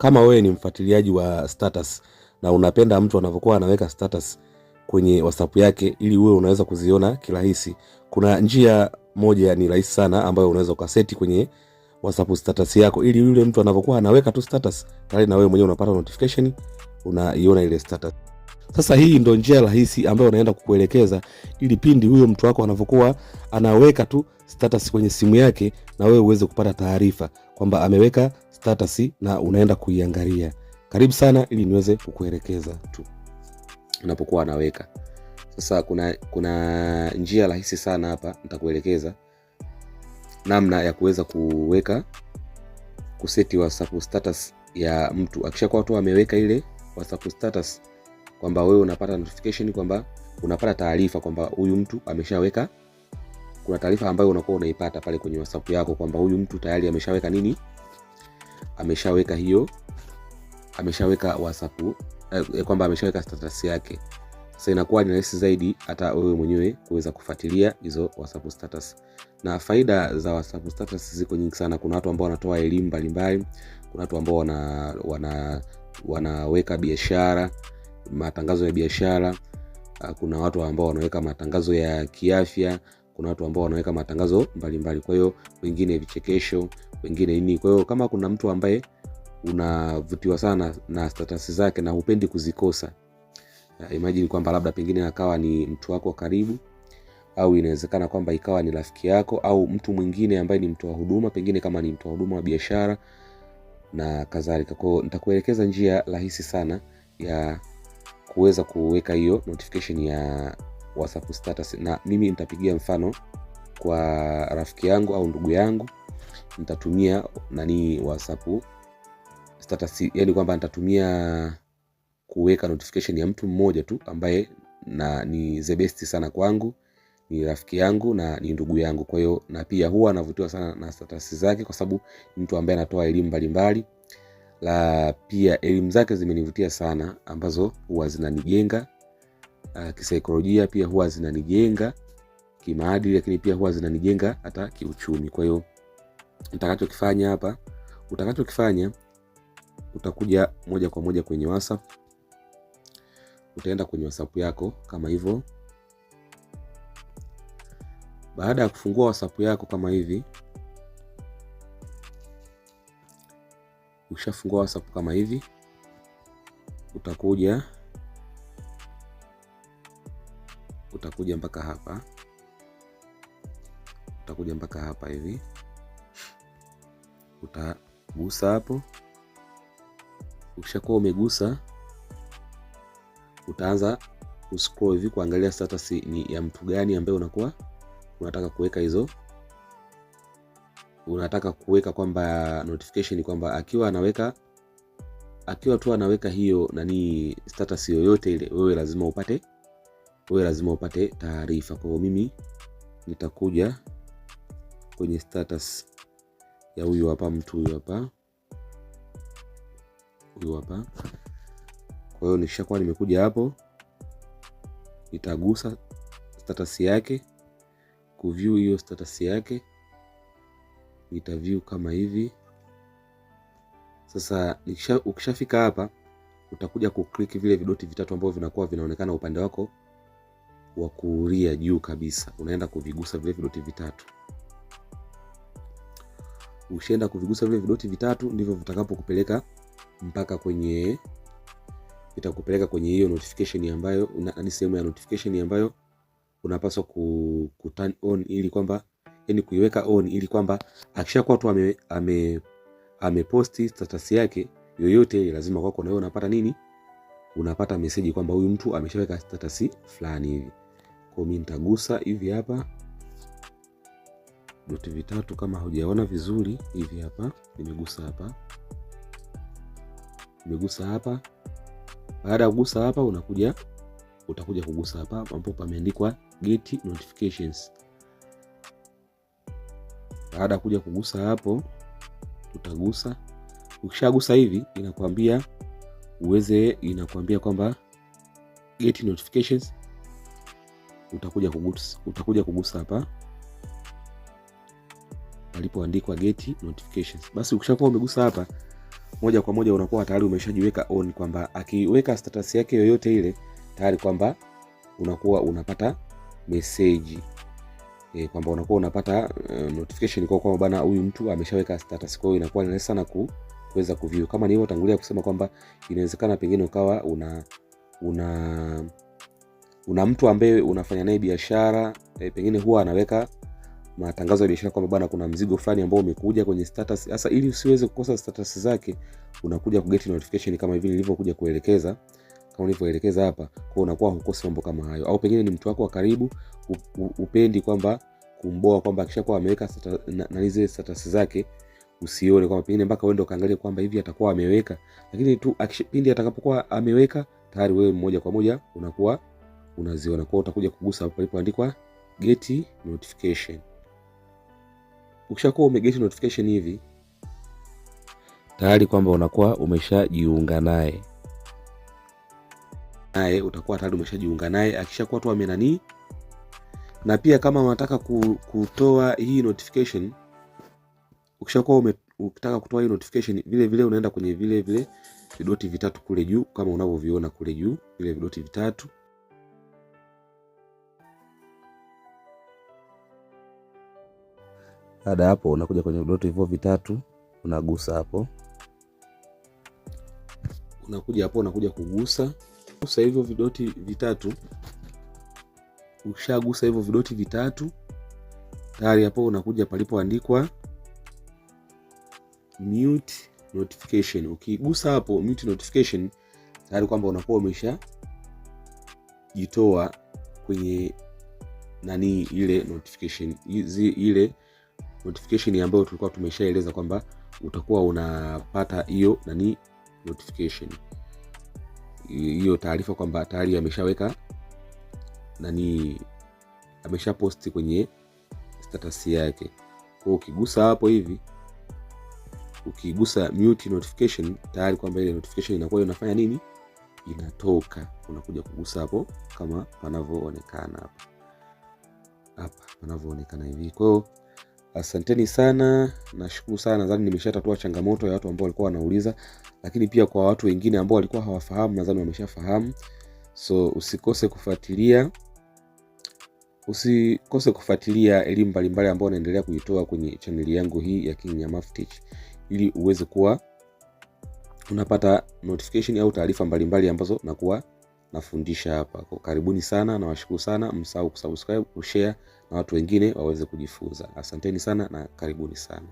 kama wewe ni mfuatiliaji wa status na unapenda mtu anavyokuwa anaweka status kwenye WhatsApp yake ili wewe unaweza kuziona kirahisi, kuna njia moja ni rahisi sana ambayo unaweza ukaseti kwenye WhatsApp status yako ili yule mtu anavyokuwa anaweka tu status tayari na wewe mwenyewe unapata notification, unaiona ile status. Sasa hii ndio njia rahisi ambayo naenda kukuelekeza ili pindi huyo mtu wako anavyokuwa anaweka tu status kwenye simu yake na wewe uweze kupata taarifa kwamba ameweka status na unaenda kuiangalia. Karibu sana ili niweze kukuelekeza tu unapokuwa anaweka. Sasa kuna njia rahisi sana hapa nitakuelekeza namna ya kuweza kuseti WhatsApp status ya mtu. Akishakuwa tu ameweka ile WhatsApp status kwamba wewe unapata notification kwamba unapata taarifa kwamba huyu mtu ameshaweka. Kuna taarifa ambayo unakuwa unaipata pale kwenye WhatsApp yako kwamba huyu mtu tayari ameshaweka nini? Ameshaweka WhatsApp kwamba ameshaweka status yake. Sasa inakuwa ni rahisi zaidi hata wewe mwenyewe kuweza kufuatilia hizo WhatsApp status. Na faida za WhatsApp status ziko nyingi sana. Kuna watu ambao wanatoa elimu mbalimbali, kuna watu ambao wanaweka biashara, matangazo ya biashara, kuna watu ambao wanaweka matangazo ya kiafya, kuna watu ambao wanaweka matangazo mbalimbali. Kwa hiyo wengine vichekesho, wengine nini. Kwa hiyo kama kuna mtu ambaye unavutiwa sana na status zake na hupendi kuzikosa, imagine kwamba labda pengine akawa ni mtu wako karibu, au inawezekana kwamba ikawa ni rafiki yako au mtu mwingine ambaye ni mtu wa huduma, pengine kama ni mtu wa huduma wa biashara na kadhalika. Kwa hiyo nitakuelekeza njia rahisi sana ya kuweza kuweka hiyo notification ya WhatsApp status. Na mimi nitapigia mfano kwa rafiki yangu au ndugu yangu, nitatumia WhatsApp status, yani kwamba nitatumia kuweka notification ya mtu mmoja tu ambaye ni the best sana kwangu, ni rafiki yangu na ni ndugu yangu. Kwa hiyo na pia huwa anavutiwa sana na status zake kwa sababu mtu ambaye anatoa elimu mbalimbali. La pia elimu zake zimenivutia sana, ambazo huwa zinanijenga kisaikolojia, pia huwa zinanijenga kimaadili, lakini pia huwa zinanijenga hata kiuchumi. Kwa hiyo utakachokifanya utakuja moja kwa moja kwenye WhatsApp. Utaenda kwenye WhatsApp yako kama hivyo. Baada ya kufungua WhatsApp yako kama hivi, ukishafungua WhatsApp kama hivi, utakuja mpaka hapa. Utakuja mpaka hapa hivi. Utagusa hapo. Ukishakuwa umegusa, utaanza kuscroll hivi kuangalia status ni ya mtu gani ambaye unataka kuweka hizo. Unataka kuweka kwamba notification kwamba akiwa tu anaweka hiyo status yoyote ile, wewe lazima upate taarifa. Kwa hiyo mimi nitakuja kwenye status ya huyu hapa, mtu huyu hapa. Kwa hiyo nishakuwa nimekuja hapo, nitagusa status yake, kuview hiyo status yake. Nitaview kama hivi. Sasa ukishafika hapa, utakuja kuclick vile vidoti vitatu ambavyo vinakuwa vinaonekana upande wako wa kulia juu kabisa. Unaenda kuvigusa vile vidoti vitatu. Ukishaenda kuvigusa vile vidoti vitatu, ndivyo vitakapokupeleka mpaka itakupeleka kwenye hiyo notification ambayo ni sehemu ya notification ambayo unapaswa ku turn on, ili kwamba kuiweka on, ili kwamba akishakuwa tu ameposti status yake yoyote, lazima kwako na wewe unapata nini? Unapata message kwamba huyu mtu ameshaweka status fulani hivi. Kwa mimi nitagusa hivi hapa doti vitatu, kama hujaona vizuri hivi hapa. Nimegusa hapa. Baada ya kugusa hapa, utakuja kugusa hapa ambapo pameandikwa get notifications. Baada ya kuja kugusa hapo, utagusa. Ukishagusa hivi, inakwambia kwamba get notifications. Utakuja kugusa hapa alipoandikwa get notifications. Basi ukishakuwa umegusa hapa, moja kwa moja unakuwa tayari umeshajiweka on, kwamba akiweka status yake yoyote ile tayari kwamba unakuwa unapata message kwamba unakuwa unapata notification kwa kwamba bana huyu mtu ameshaweka status. Kwa hiyo inakuwa ni rahisi sana kuweza kuview. Kama nilivyotangulia kusema kwamba inawezekana pengine ukawa una mtu ambaye unafanya naye biashara, pengine huwa anaweka matangazo ya biashara kwamba bana kuna mzigo fulani ambao umekuja kwenye status. Sasa ili usiweze kukosa status zake, unakuja ku get notification kama hivi nilivyokuja kuelekeza, kama nilivyoelekeza hapa. Kwa unakuwa hukosi mambo kama hayo. Au pengine ni mtu wako wa karibu, upendi kwamba kumboa kwamba akishakuwa ameweka na zile status zake usione, kwamba pengine mpaka uende ukaangalie kwamba hivi atakuwa ameweka, lakini tu pindi atakapokuwa ameweka tayari wewe moja kwa moja unakuwa unaziona. Kwa utakuja kugusa hapo palipoandikwa get notification. Ukishakuwa umeget notification hivi tayari kwamba unakuwa umeshajiunga naye. Utakuwa tayari umeshajiunga naye akishakuwa tu amenani. Na pia kama unataka kutoa hii notification, ukishakuwa ukitaka kutoa hii notification, vile vile unaenda kwenye vile vidoti vitatu kule juu, kama unavyoviona kule juu vile vidoti vitatu. Baada hapo unakuja kwenye vidoti hivyo vitatu, unagusa hapo. Unakuja hapo unakuja kugusa hivyo vidoti vitatu. Ukishagusa hivyo vidoti vitatu tayari hapo unakuja palipoandikwa mute notification. Ukigusa hapo mute notification tayari kwamba unakuwa umeshajitoa kwenye ile notification. Ile notification ambayo tulikuwa tumeshaeleza kwamba utakuwa unapata hiyo notification. Hiyo taarifa kwamba tayari ameshaweka ameshaposti kwenye status yake. Kwa ukigusa hapo hivi, ukigusa mute notification tayari kwamba ile notification inakuwa inafanya inatoka. Unakuja kugusa hapo kama panavyoonekana hapa panavyoonekana hivi. Kwa hiyo asanteni sana, nashukuru sana. Nadhani nimeshatatua changamoto ya watu ambao walikuwa wanauliza, lakini pia kwa watu wengine ambao walikuwa hawafahamu nadhani wameshafahamu. So usikose kufuatilia elimu mbalimbali ambayo naendelea kuitoa kwenye channel yangu hii ya King Nyamafu Tech, ili uweze kuwa unapata notification au taarifa mbalimbali ambazo nakuwa nafundisha hapa. Kwa karibuni sana na washukuru sana. Msahau kusubscribe, kushare na watu wengine waweze kujifunza. Asanteni sana na karibuni sana.